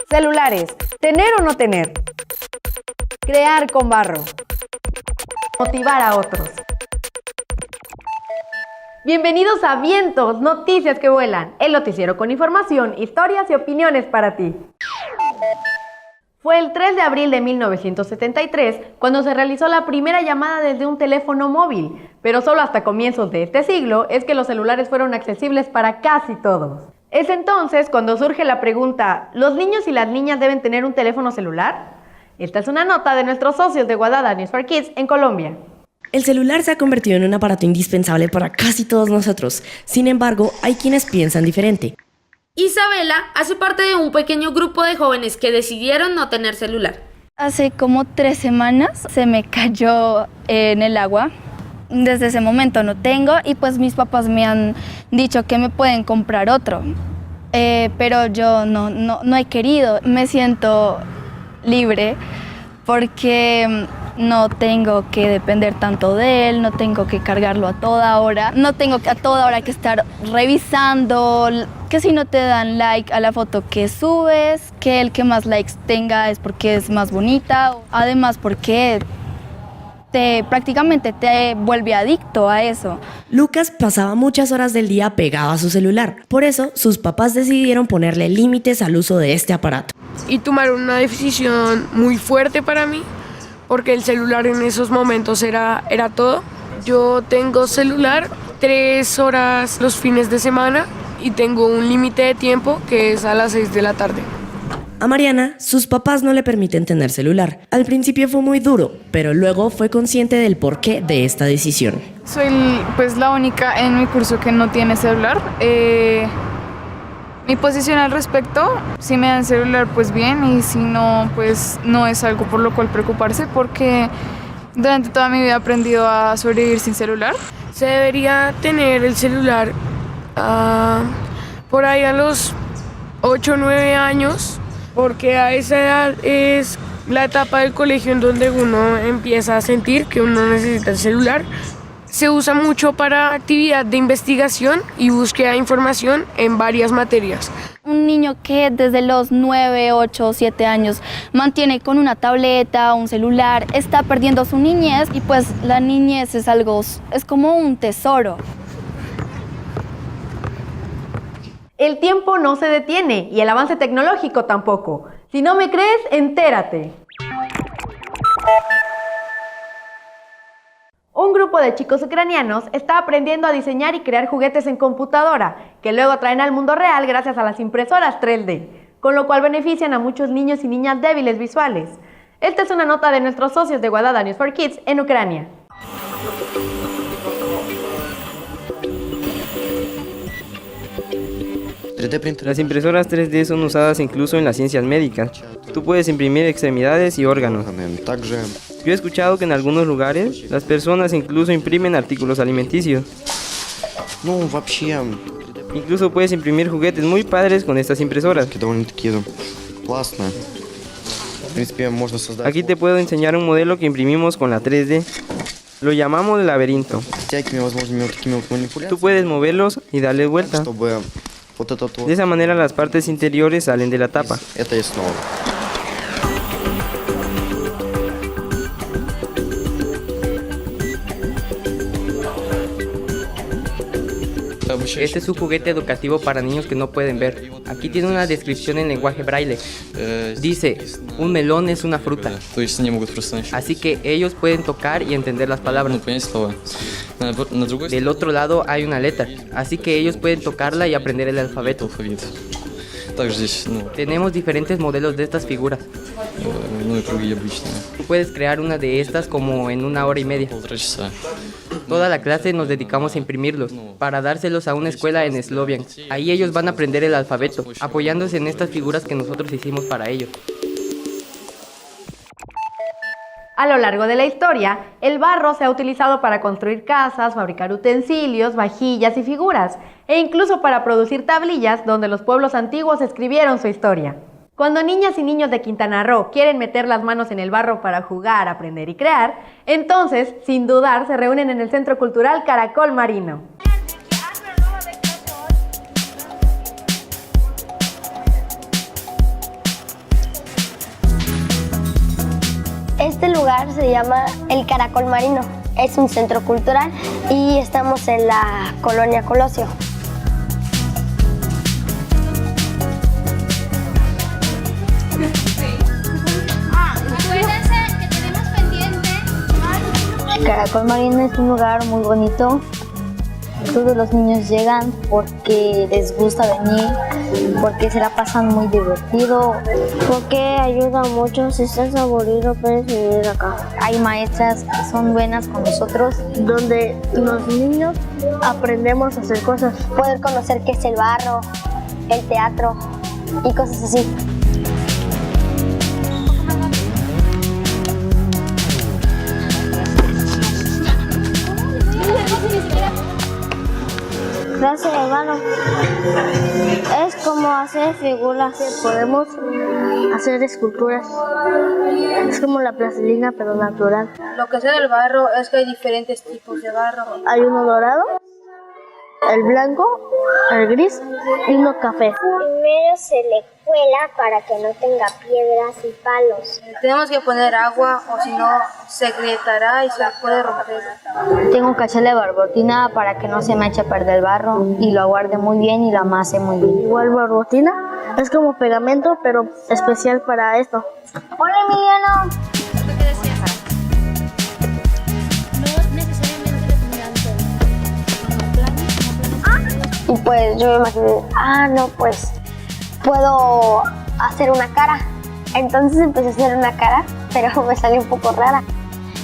Celulares, ¿tener o no tener? Crear con barro. Motivar a otros. Bienvenidos a Vientos, noticias que vuelan, el noticiero con información, historias y opiniones para ti. Fue el 3 de abril de 1973 cuando se realizó la primera llamada desde un teléfono móvil, pero solo hasta comienzos de este siglo es que los celulares fueron accesibles para casi todos. Es entonces cuando surge la pregunta, ¿los niños y las niñas deben tener un teléfono celular? Esta es una nota de nuestros socios de Guadada News for Kids en Colombia. El celular se ha convertido en un aparato indispensable para casi todos nosotros. Sin embargo, hay quienes piensan diferente. Isabela hace parte de un pequeño grupo de jóvenes que decidieron no tener celular. Hace como 3 semanas se me cayó en el agua. Desde ese momento no tengo y pues mis papás me han dicho que me pueden comprar otro. Pero yo no he querido. Me siento libre porque no tengo que depender tanto de él, no tengo que cargarlo a toda hora, no tengo a toda hora que estar revisando que si no te dan like a la foto que subes, que el que más likes tenga es porque es más bonita, además porque prácticamente te vuelve adicto a eso. Lucas pasaba muchas horas del día pegado a su celular, por eso sus papás decidieron ponerle límites al uso de este aparato. Y tomaron una decisión muy fuerte para mí, porque el celular en esos momentos era todo. Yo tengo celular 3 horas los fines de semana y tengo un límite de tiempo que es a las 6 de la tarde. A Mariana, sus papás no le permiten tener celular. Al principio fue muy duro, pero luego fue consciente del porqué de esta decisión. Soy la única en mi curso que no tiene celular. Mi posición al respecto, si me dan celular pues bien, y si no pues no es algo por lo cual preocuparse, porque durante toda mi vida he aprendido a sobrevivir sin celular. Se debería tener el celular por ahí a los 8 o 9 años, porque a esa edad es la etapa del colegio en donde uno empieza a sentir que uno necesita el celular. Se usa mucho para actividad de investigación y búsqueda de información en varias materias. Un niño que desde los 9, 8, 7 años mantiene con una tableta, un celular, está perdiendo su niñez, y pues la niñez es como un tesoro. El tiempo no se detiene y el avance tecnológico tampoco. Si no me crees, entérate. Un grupo de chicos ucranianos está aprendiendo a diseñar y crear juguetes en computadora, que luego traen al mundo real gracias a las impresoras 3D, con lo cual benefician a muchos niños y niñas débiles visuales. Esta es una nota de nuestros socios de Guadada News for Kids en Ucrania. Las impresoras 3D son usadas incluso en las ciencias médicas. Tú puedes imprimir extremidades y órganos. Yo he escuchado que en algunos lugares las personas incluso imprimen artículos alimenticios. Incluso puedes imprimir juguetes muy padres con estas impresoras. Aquí te puedo enseñar un modelo que imprimimos con la 3D. Lo llamamos laberinto. Tú puedes moverlos y darle vuelta. De esa manera las partes interiores salen de la tapa. Este es un juguete educativo para niños que no pueden ver. Aquí tiene una descripción en lenguaje braille. Dice, un melón es una fruta. Así que ellos pueden tocar y entender las palabras. Del otro lado hay una letra, así que ellos pueden tocarla y aprender el alfabeto. Tenemos diferentes modelos de estas figuras. Puedes crear una de estas como en 1 hora y media. Toda la clase nos dedicamos a imprimirlos para dárselos a una escuela en Eslovian. Ahí ellos van a aprender el alfabeto, apoyándose en estas figuras que nosotros hicimos para ellos. A lo largo de la historia, el barro se ha utilizado para construir casas, fabricar utensilios, vajillas y figuras. e incluso para producir tablillas donde los pueblos antiguos escribieron su historia. Cuando niñas y niños de Quintana Roo quieren meter las manos en el barro para jugar, aprender y crear, entonces, sin dudar, se reúnen en el Centro Cultural Caracol Marino. Este lugar se llama el Caracol Marino. Es un centro cultural y estamos en la colonia Colosio. Caracol Marino es un lugar muy bonito. Todos los niños llegan porque les gusta venir, porque se la pasan muy divertido, porque ayuda mucho. Si estás aburrido puedes venir acá. Hay maestras que son buenas con nosotros, donde los niños aprendemos a hacer cosas. Poder conocer qué es el barro, el teatro y cosas así. Clase de barro es como hacer figuras. Podemos hacer esculturas. Es como la plastilina pero natural. Lo que sé del barro es que hay diferentes tipos de barro. Hay uno dorado, el blanco, el gris y uno café. Primero se le cuela para que no tenga piedras y palos. Tenemos que poner agua o si no se grietará y se puede romper. Tengo que echarle barbotina para que no se me eche a perder el barro y lo aguarde muy bien y lo amase muy bien. Igual barbotina es como pegamento pero especial para esto. Hola Emiliano. ¿Qué decías? Y pues yo me imaginé, no, pues puedo hacer una cara. Entonces empecé a hacer una cara, pero me salió un poco rara.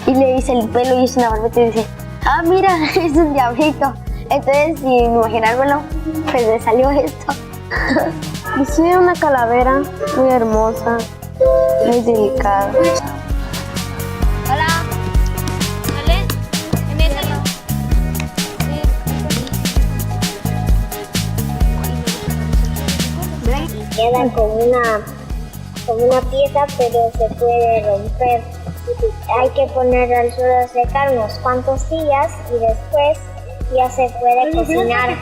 Y le hice el pelo y hice una barbeta y dije, mira, es un diablito. Entonces, sin imaginármelo, pues me salió esto. Hice una calavera muy hermosa, muy delicada. Hola. ¿Sale? Empiézalo. Queda como una pieza, pero se puede romper. Hay que poner al suelo a secar unos cuantos días y después ya se puede cocinar.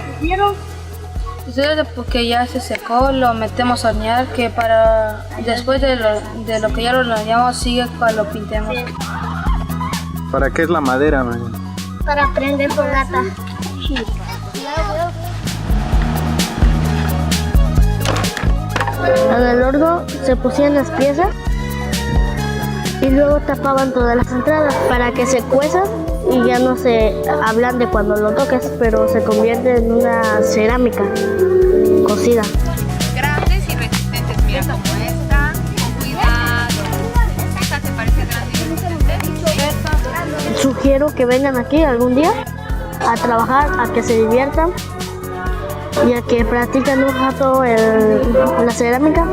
Después porque ya se secó, lo metemos a hornear, que para después de lo que ya lo horneamos sigue cuando lo pintemos. ¿Para qué es la madera, man? Para prender fogata. En el horno se pusieron las piezas y luego tapaban todas las entradas para que se cuezan y ya no se ablande cuando lo toques, pero se convierte en una cerámica cocida. Grandes y resistentes, mira como esta, con cuidado. Esta te parece grande y resistente. Sugiero que vengan aquí algún día a trabajar, a que se diviertan y a que practiquen un rato la cerámica.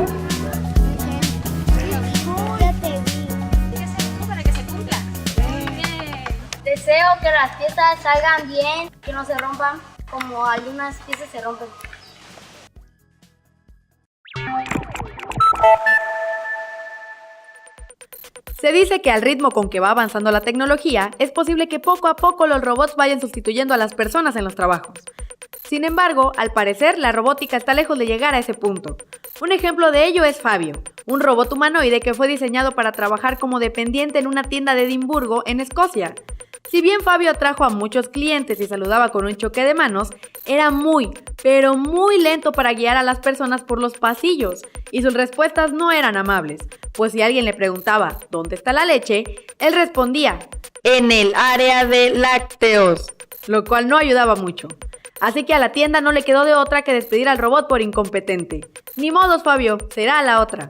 Deseo que las piezas salgan bien, que no se rompan, como algunas piezas se rompen. Se dice que al ritmo con que va avanzando la tecnología, es posible que poco a poco los robots vayan sustituyendo a las personas en los trabajos. Sin embargo, al parecer, la robótica está lejos de llegar a ese punto. Un ejemplo de ello es Fabio, un robot humanoide que fue diseñado para trabajar como dependiente en una tienda de Edimburgo, en Escocia. Si bien Fabio atrajo a muchos clientes y saludaba con un choque de manos, era muy, pero muy lento para guiar a las personas por los pasillos, y sus respuestas no eran amables, pues si alguien le preguntaba ¿dónde está la leche?, él respondía «en el área de lácteos», lo cual no ayudaba mucho. Así que a la tienda no le quedó de otra que despedir al robot por incompetente. Ni modos, Fabio, será la otra.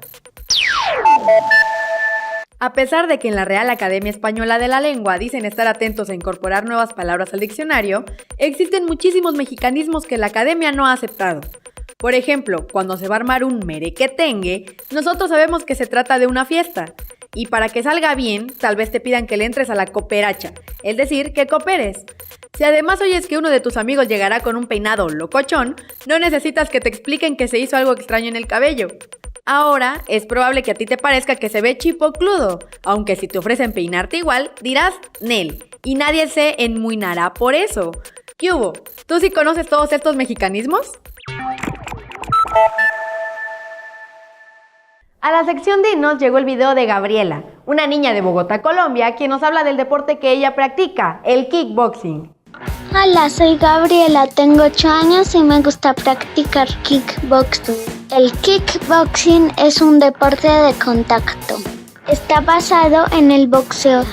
A pesar de que en la Real Academia Española de la Lengua dicen estar atentos a incorporar nuevas palabras al diccionario, existen muchísimos mexicanismos que la Academia no ha aceptado. Por ejemplo, cuando se va a armar un merequetengue, nosotros sabemos que se trata de una fiesta. Y para que salga bien, tal vez te pidan que le entres a la cooperacha, es decir, que cooperes. Si además oyes que uno de tus amigos llegará con un peinado locochón, no necesitas que te expliquen que se hizo algo extraño en el cabello. Ahora, es probable que a ti te parezca que se ve chipocludo, aunque si te ofrecen peinarte igual, dirás Nel, y nadie se enmuinará por eso. ¿Qué hubo? ¿Tú sí conoces todos estos mexicanismos? A la sección Dinos llegó el video de Gabriela, una niña de Bogotá, Colombia, quien nos habla del deporte que ella practica, el kickboxing. Hola, soy Gabriela, tengo 8 años y me gusta practicar kickboxing. El kickboxing es un deporte de contacto. Está basado en el boxeo.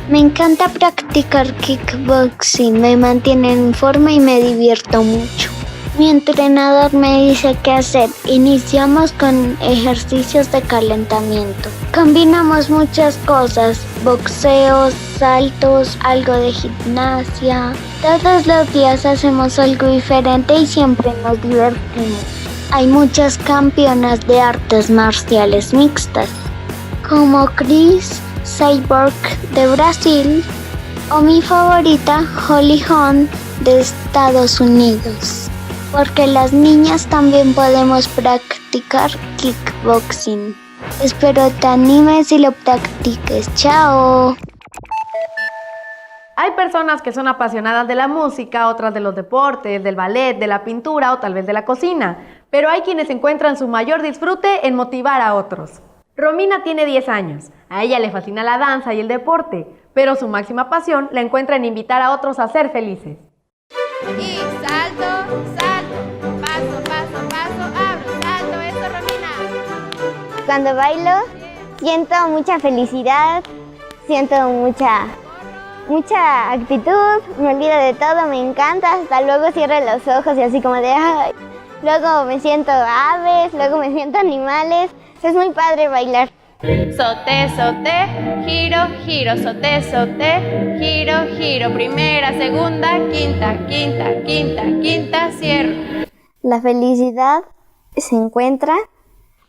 Me encanta practicar kickboxing, me mantiene en forma y me divierto mucho. Mi entrenador me dice qué hacer. Iniciamos con ejercicios de calentamiento. Combinamos muchas cosas, boxeo, saltos, algo de gimnasia. Todos los días hacemos algo diferente y siempre nos divertimos. Hay muchas campeonas de artes marciales mixtas, como Chris Cyborg de Brasil o mi favorita Holly Holm de Estados Unidos. Porque las niñas también podemos practicar kickboxing. Espero te animes y lo practiques. ¡Chao! Hay personas que son apasionadas de la música, otras de los deportes, del ballet, de la pintura o tal vez de la cocina. Pero hay quienes encuentran su mayor disfrute en motivar a otros. Romina tiene 10 años. A ella le fascina la danza y el deporte, pero su máxima pasión la encuentra en invitar a otros a ser felices. Y salto, salto, paso, paso, paso, abro, salto, eso, Romina. Cuando bailo siento mucha felicidad, siento mucha actitud, me olvido de todo, me encanta, hasta luego cierro los ojos y así como de ay. Luego me siento aves, luego me siento animales, es muy padre bailar. Sote, sote, giro, giro, sote, sote, giro, giro, primera, segunda, quinta, quinta, quinta, quinta, cierro. La felicidad se encuentra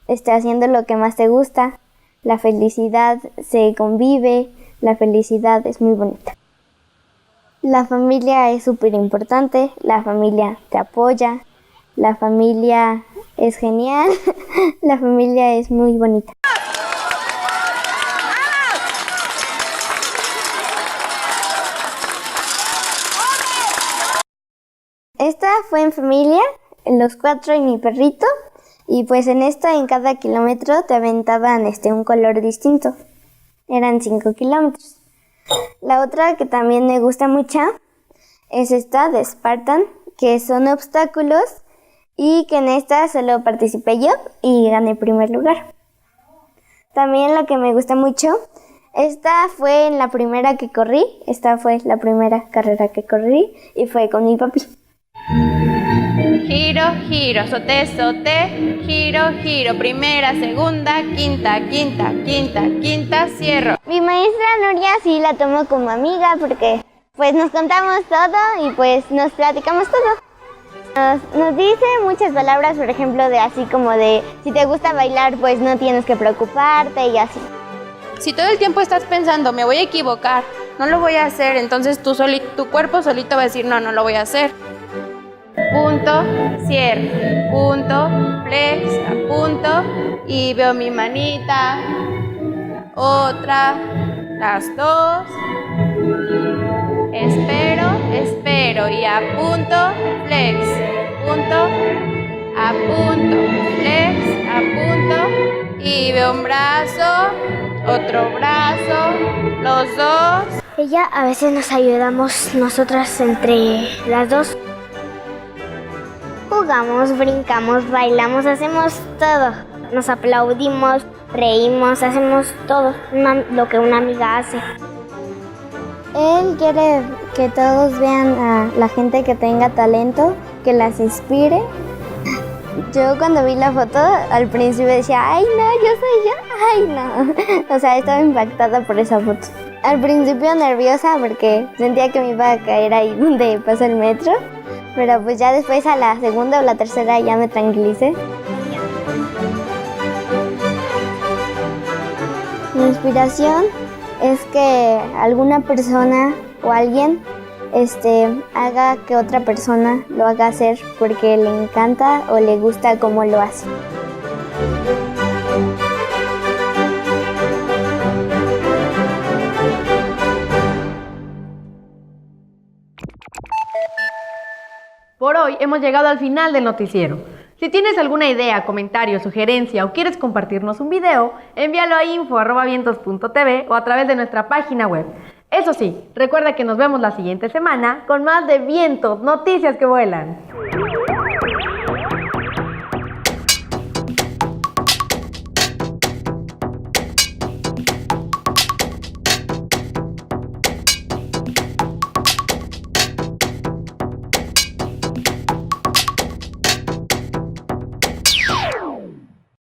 haciendo lo que más te gusta, la felicidad se convive, la felicidad es muy bonita. La familia es súper importante, la familia te apoya, la familia es genial, la familia es muy bonita. Esta fue en familia, los 4 y mi perrito, y pues en esta en cada kilómetro te aventaban un color distinto. Eran 5 kilómetros. La otra que también me gusta mucho es esta de Spartan, que son obstáculos y que en esta solo participé yo y gané primer lugar. También la que me gusta mucho, esta fue en la primera que corrí, esta fue la primera carrera que corrí y fue con mi papi. Giro, giro, sote, sote, giro, giro, primera, segunda, quinta, quinta, quinta, quinta, cierro. Mi maestra Nuria sí la tomo como amiga porque pues nos contamos todo y pues nos platicamos todo. Nos dice muchas palabras, por ejemplo, de así como de si te gusta bailar pues no tienes que preocuparte y así. Si todo el tiempo estás pensando, me voy a equivocar, no lo voy a hacer, entonces tu cuerpo solito va a decir, no lo voy a hacer. Punto, cierre, punto, flex, apunto y veo mi manita, otra, las dos, espero y apunto, flex, punto, apunto, flex, apunto y veo un brazo, otro brazo, los dos. Ella a veces nos ayudamos nosotras entre las dos. Jugamos, brincamos, bailamos, hacemos todo. Nos aplaudimos, reímos, hacemos todo lo que una amiga hace. Él quiere que todos vean a la gente que tenga talento, que las inspire. Yo cuando vi la foto al principio decía, ay no, yo soy yo, ay no. O sea, estaba impactada por esa foto. Al principio nerviosa porque sentía que me iba a caer ahí donde pasa el metro. Pero pues ya después a la segunda o la tercera ya me tranquilicé. Mi inspiración es que alguna persona o alguien haga que otra persona lo haga hacer porque le encanta o le gusta cómo lo hace. Por hoy hemos llegado al final del noticiero. Si tienes alguna idea, comentario, sugerencia o quieres compartirnos un video, envíalo a info@vientos.tv o a través de nuestra página web. Eso sí, recuerda que nos vemos la siguiente semana con más de Vientos, noticias que vuelan.